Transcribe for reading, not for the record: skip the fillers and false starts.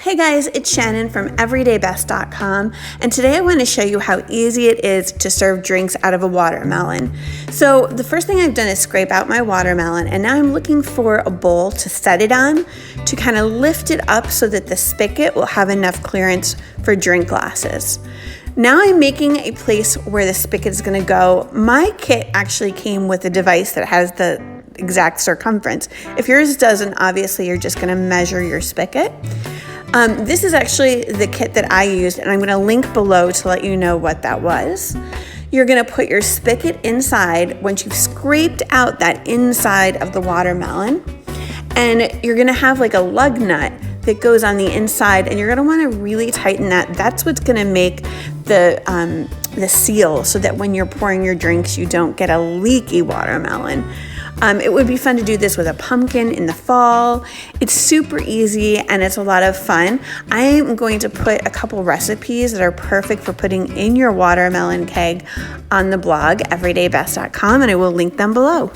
Hey guys, it's Shannon from everydaybest.com, and today I want to show you how easy it is to serve drinks out of a watermelon. So the first thing I've done is scrape out my watermelon, and now I'm looking for a bowl to set it on to kind of lift it up so that the spigot will have enough clearance for drink glasses. Now I'm making a place where the spigot is going to go. My kit actually came with a device that has the exact circumference. If yours doesn't, obviously you're just going to measure your spigot. This is actually the kit that I used, and I'm going to link below to let you know what that was. You're going to put your spigot inside once you've scraped out that inside of the watermelon, and you're going to have like a lug nut that goes on the inside, and you're going to want to really tighten that. That's what's going to make the seal so that when you're pouring your drinks, you don't get a leaky watermelon. It would be fun to do this with a pumpkin in the fall. It's super easy and it's a lot of fun. I am going to put a couple recipes that are perfect for putting in your watermelon keg on the blog, everydaybest.com, and I will link them below.